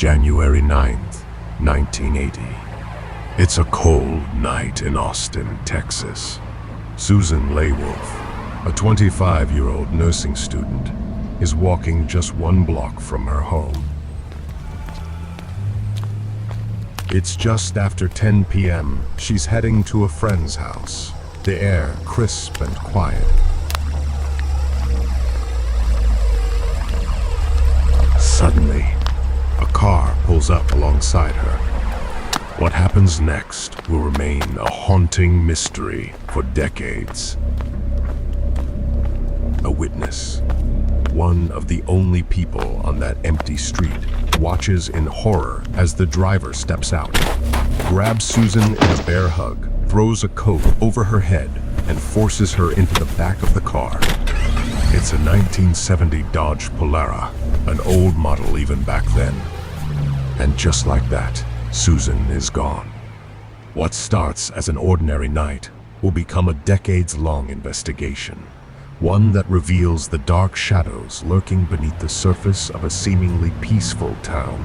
January 9th, 1980. It's a cold night in Austin, Texas. Susan Leigh Wolfe, a 25-year-old nursing student, is walking just one block from her home. It's just after 10 p.m. She's heading to a friend's house, the air crisp and quiet. Suddenly, a car pulls up alongside her. What happens next will remain a haunting mystery for decades. A witness, one of the only people on that empty street, watches in horror as the driver steps out, grabs Susan in a bear hug, throws a coat over her head, and forces her into the back of the car. It's a 1970 Dodge Polara, an old model even back then. And just like that, Susan is gone. What starts as an ordinary night will become a decades-long investigation, one that reveals the dark shadows lurking beneath the surface of a seemingly peaceful town.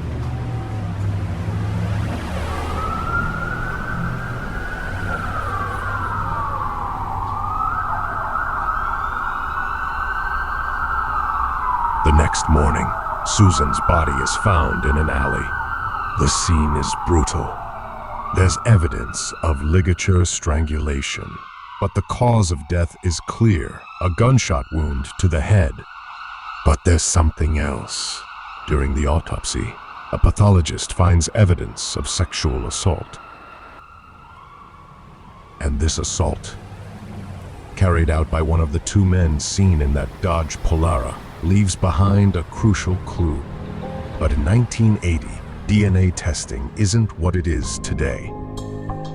The next morning, Susan's body is found in an alley. The scene is brutal. There's evidence of ligature strangulation, but the cause of death is clear, a gunshot wound to the head. But there's something else. During the autopsy, a pathologist finds evidence of sexual assault. And this assault, carried out by one of the two men seen in that Dodge Polara, leaves behind a crucial clue. But in 1980, DNA testing isn't what it is today.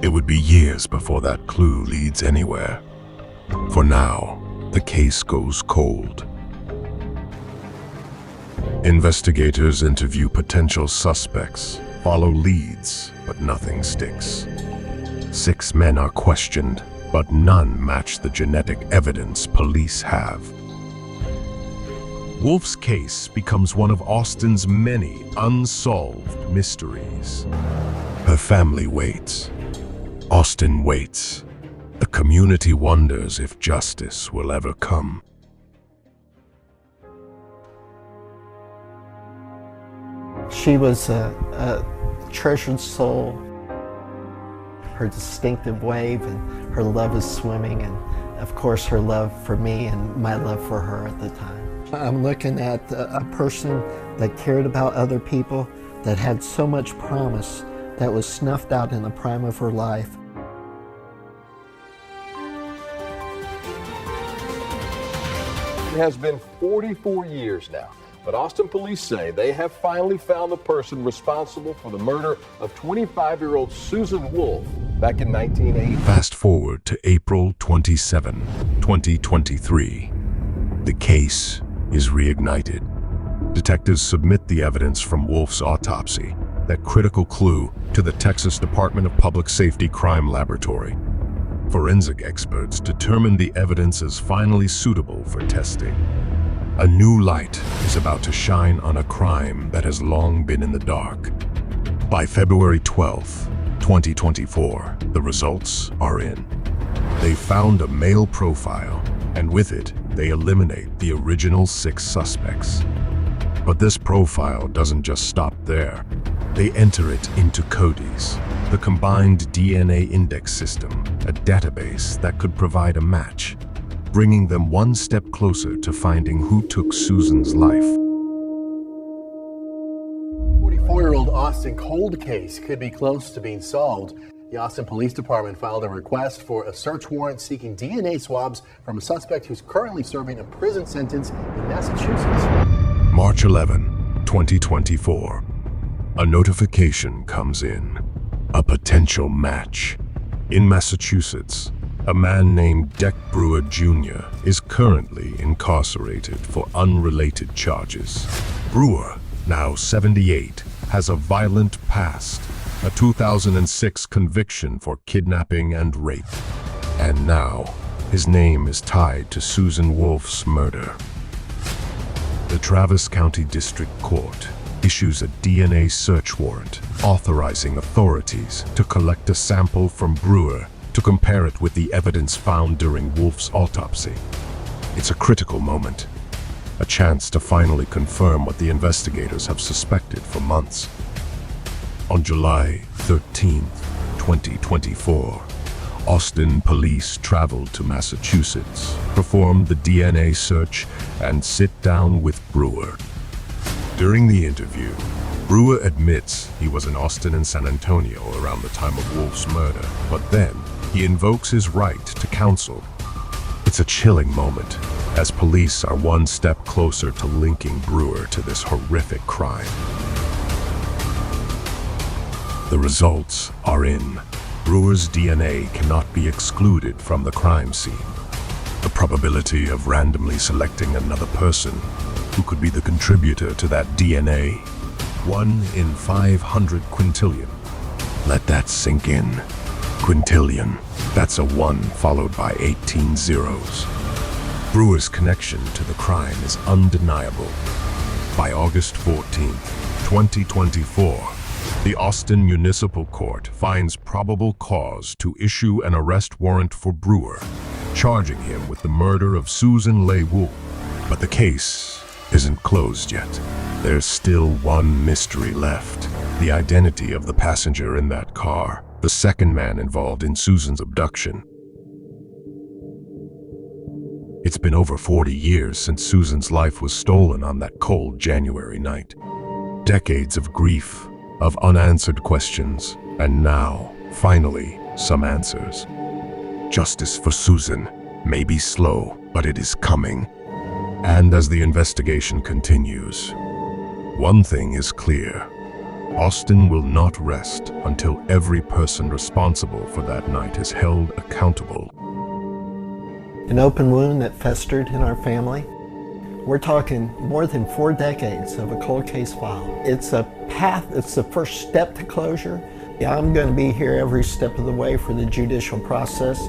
It would be years before that clue leads anywhere. For now, the case goes cold. Investigators interview potential suspects, follow leads, but nothing sticks. 6 men are questioned, but none match the genetic evidence police have. Wolfe's case becomes one of Austin's many unsolved mysteries. Her family waits. Austin waits. The community wonders if justice will ever come. She was a treasured soul. Her distinctive wave and her love of swimming, and of course her love for me and my love for her at the time. I'm looking at a person that cared about other people, that had so much promise, that was snuffed out in the prime of her life. It has been 44 years now, but Austin police say they have finally found the person responsible for the murder of 25-year-old Susan Wolfe back in 1980. Fast forward to April 27, 2023. The case is reignited. Detectives submit the evidence from Wolfe's autopsy, that critical clue, to the Texas Department of Public Safety Crime Laboratory. Forensic experts determine the evidence is finally suitable for testing. A new light is about to shine on a crime that has long been in the dark. By February 12, 2024, the results are in. They found a male profile, and with it, they eliminate the original 6 suspects. But this profile doesn't just stop there. They enter it into CODIS, the Combined DNA Index System, a database that could provide a match, bringing them one step closer to finding who took Susan's life. 44-year-old Austin cold case could be close to being solved. The Austin Police Department filed a request for a search warrant seeking DNA swabs from a suspect who's currently serving a prison sentence in Massachusetts. March 11, 2024. A notification comes in. A potential match. In Massachusetts, a man named Deck Brewer Jr. is currently incarcerated for unrelated charges. Brewer, now 78, has a violent past, a 2006 conviction for kidnapping and rape. And now, his name is tied to Susan Wolfe's murder. The Travis County District Court issues a DNA search warrant, authorizing authorities to collect a sample from Brewer to compare it with the evidence found during Wolfe's autopsy. It's a critical moment, a chance to finally confirm what the investigators have suspected for months. On July 13, 2024, Austin police traveled to Massachusetts, performed the DNA search, and sit down with Brewer. During the interview, Brewer admits he was in Austin and San Antonio around the time of Wolfe's murder, but then he invokes his right to counsel. It's a chilling moment, as police are one step closer to linking Brewer to this horrific crime. The results are in. Brewer's DNA cannot be excluded from the crime scene. The probability of randomly selecting another person who could be the contributor to that DNA, 1 in 500 quintillion. Let that sink in. Quintillion. That's a 1 followed by 18 zeros. Brewer's connection to the crime is undeniable. By August 14, 2024, the Austin Municipal Court finds probable cause to issue an arrest warrant for Brewer, charging him with the murder of Susan Leigh Wolfe. But the case isn't closed yet. There's still one mystery left: the identity of the passenger in that car, the second man involved in Susan's abduction. It's been over 40 years since Susan's life was stolen on that cold January night. Decades of grief, of unanswered questions, and now, finally, some answers. Justice for Susan may be slow, but it is coming. And as the investigation continues, one thing is clear: Austin will not rest until every person responsible for that night is held accountable. An open wound that festered in our family. We're talking more than 4 decades of a cold case file. It's a path, it's the first step to closure. Yeah, I'm going to be here every step of the way for the judicial process,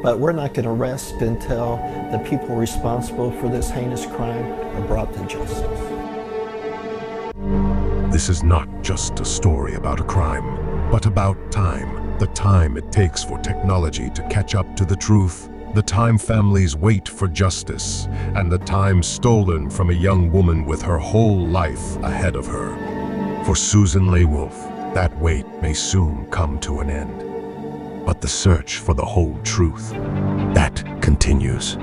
but we're not going to rest until the people responsible for this heinous crime are brought to justice. This is not just a story about a crime, but about time. The time it takes for technology to catch up to the truth, the time families wait for justice, and the time stolen from a young woman with her whole life ahead of her. For Susan Leigh Wolfe, that wait may soon come to an end. But the search for the whole truth, that continues.